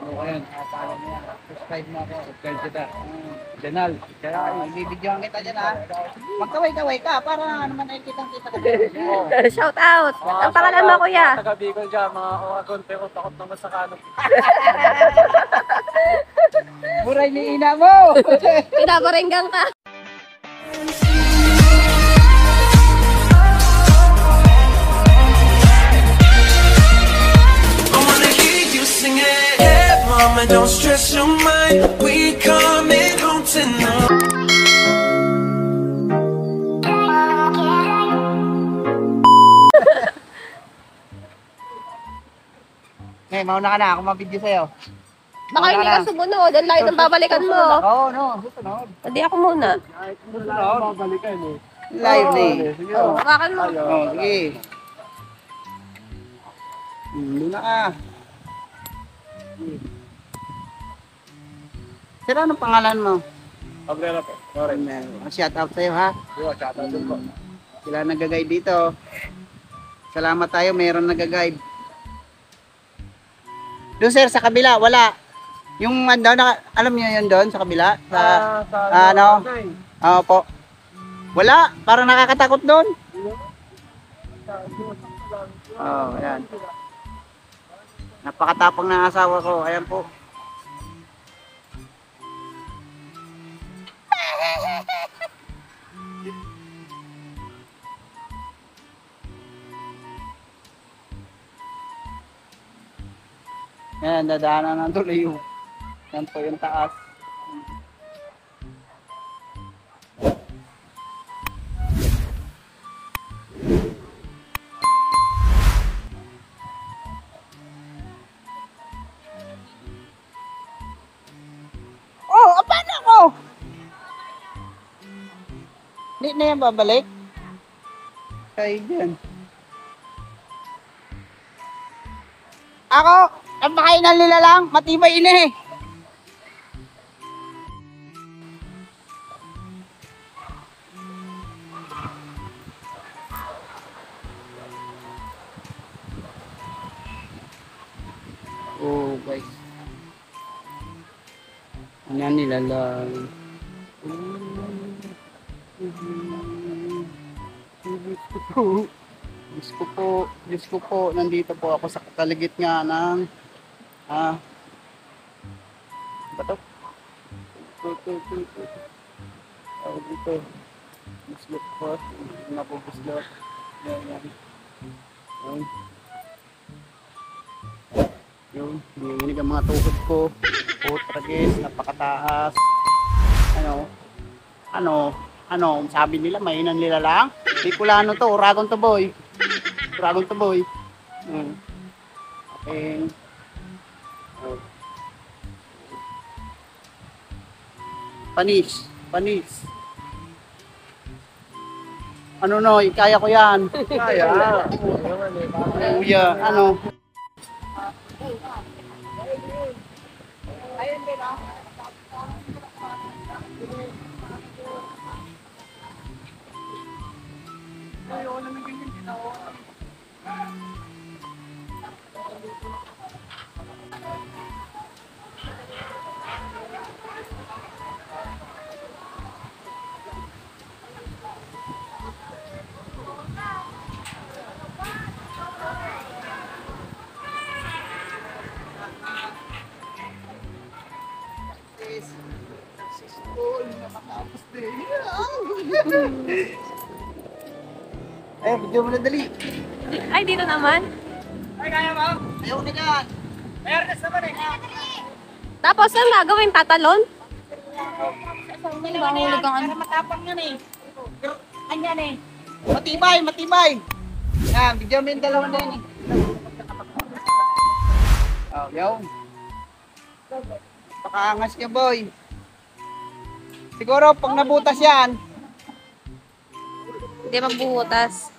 Ano ko yan? Follow mo yan. Subscribe mo ako. Subscribe kita. Janal. Kaya ibibidyoan kita dyan ha. Magkaway-kaway ka para naman ay kitang-kita ka. Shout out! Ang pangalan mo, kuya? Taga Bicol dyan, mga kakonte ko, takot naman sa kanon. Buray ni ina mo! Pinabarenggang ka. Mama, don't stress your mind. We coming home tonight. Ngayon, mauna ka na. Ako mabidyo sa'yo. Baka hindi ka sumunod. Ang layo ng babalikan mo. Oo, no. Susunod. Hindi ako muna. Susunod. Babalikan eh. Live na eh. Oo, hawakan mo. Oo, sige. Muna ka. Sir, anong pangalan mo? Cabrera po. Shout out sa'yo ha. Shout out po. Sila nag-guide dito. Salamat tayo, mayroon nag-guide. Doon sir, sa kabila, wala. Yung ano, alam niyo yun doon sa kabila? Sa ano? Oo po. Wala, parang nakakatakot doon. Oh, ayan. Napakatapang ng asawa ko. Ayan po. Ayan, dadaanan ng tuloy yung. Yan po yung taas. Oh, paano ako? Hindi na yan babalik. Kaya dyan. Ako, ang makainan nila lang, matibay ini eh. Oh guys. Ano nila lang. Diyos ko po, nandito po ako sa kaligitnaan ng bato. Dito. Bislot po. Napubislot. Yan. Yun. Nanginginig ang mga tuhod ko. Putragis, napakataas. Sabi nila, mainan nila lang. Di kulano to, Uragon to boy. Uragon to boy. Okay. Panis. Ano no, kaya ko yan. Kaya. Kuya, ano? Eh, video mo na dali. Ay, dito naman. Ay, kaya mo? Ayaw na dyan. Airness naman eh. Tapos, ang gagawin? Tatalon? Mahulog ang ano. Matapang yan eh. Anyan eh. Matibay. Yan, video mo yung dalawa na yun eh. Oh, yun. Pakaangas niya boy. Siguro pag nabutas yan. Hindi magbuhutas.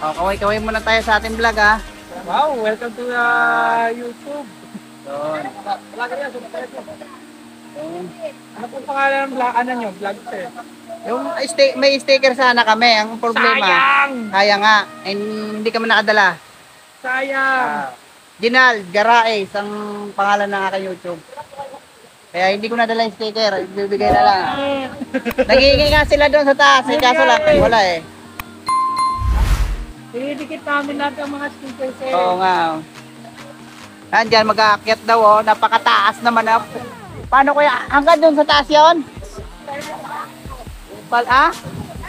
O, kaway-kaway muna tayo sa ating vlog ha. Wow, welcome to YouTube. Doon. Ano pong pangalan ng vlog? Ano nyo? Vlog sir? Yung may sticker sana kami. Ang problema, Sayang! kaya nga, hindi kami nakadala. Sayang! Ginal, Garaes, ang pangalan ng aking YouTube. Kaya hindi ko nadala yung sticker, ibibigay na lang. Naghihingi nga sila doon sa taas, kaso lang, wala eh. Dinidikit namin lahat ang mga stickers eh. Oo nga. Nandyan, mag-aakyat daw oh, napakataas naman ah. Paano kaya, hanggang doon sa taas yun?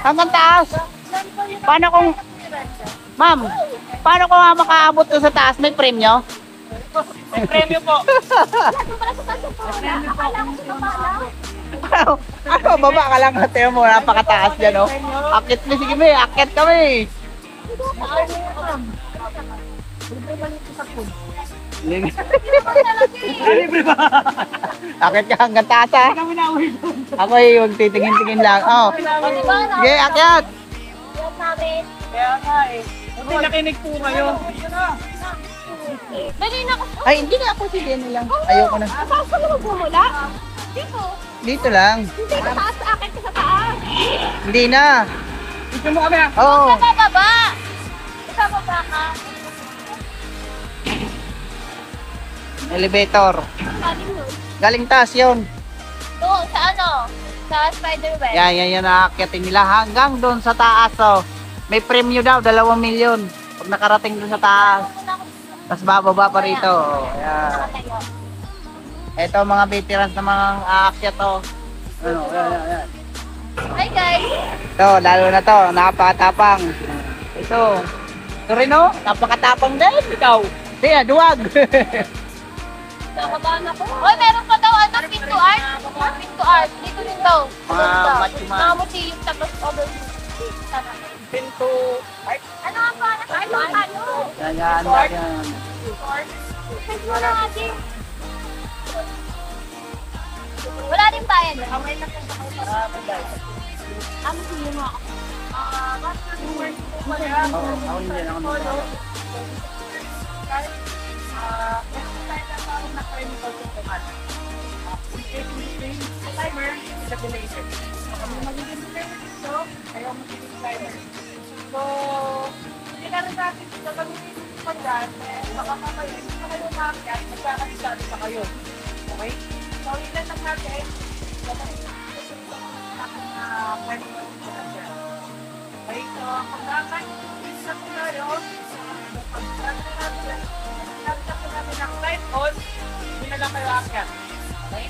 Hanggang taas? Paano kung, ma'am, paano kung makaabot doon sa taas, may premyo? May premyo po. Ano, baba ka lang natin mo, napakataas dyan oh. Akyat na, sige may, akyat kami. Akyat ka hanggang taas ah. Ako eh, huwag titingin-tingin lang. Oh. Sige, akyat. Kaya nga eh. Hindi nakinig po kayo. Dali na ako. Ay, hindi na ako si Jenny lang. Ayoko na. Saan ka naman bumula? Dito. Dito lang. Hindi ka taas sa akin ka sa taas. Hindi na. Ito mo kami ah. Oo. Sa baba. Sa baba ka. Elevator. Galing nun. Galing taas yun. Doon, sa ano? Sa Spiderweb. Yan nakakyatin nila hanggang doon sa taas. Oh. May premyo daw, 2 milyon. Pag nakarating doon sa taas. Tapos bababa pa rito. Oh. Yan. Ito mga veterans na mga aakyat. Oh. Ano, yan. Hi guys. Ito, lalo na to, napakatapang. Ito rin oh, napakatapang din. Ikaw. Siya, duwag. Nakabahan ako. Hoy, meron pa daw ano, pin to art. Pin to art. Dito din daw. Mga museum tapos overview. Sana. Pinto. Ano ang pangalan? Ano? Yan. Wala nga din. Wala din bayan. Kamay na kung ano museum ako? Master Work po pala. Ako hindi ako. Timer is a delay. Magiging timer dito, ayaw magiging timer. So, hindi na rin natin ito gamitin pa dyan, baka mamaya, hindi pa kayo makakyan, magkakalisado pa kayo. tayo. Okay? So, ilan lang natin. Okay, so, kung dapat, isa po tayo, pag natin ang right on, hindi na lang kayo akyat. Okay?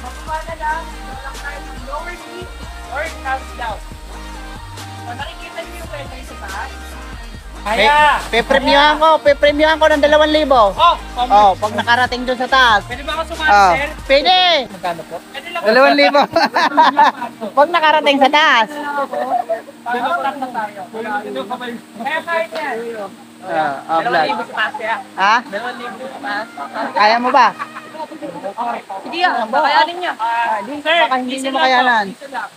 Mababa na lang, lang tayo ng lower knee or calf down. So, nakikita niyo yung pwede sa taas? Kaya! Pe-premiuhan ko ng 2,000. Oh! Oh, pag nakarating doon sa taas. Pwede ba ako Oh, sumali, sir? pwede. Magkano po? Pwede lang. 2,000. Pag nakarating sa taas. Pag-stop na tayo. Kaya kahit yan. Vlog. 2,000 sa taas kaya. Ha? 2,000 sa taas. Kaya mo ba? Hindi yan. Bakayanin niya. Sir, Baka hindi mo makayanan. Isa lang.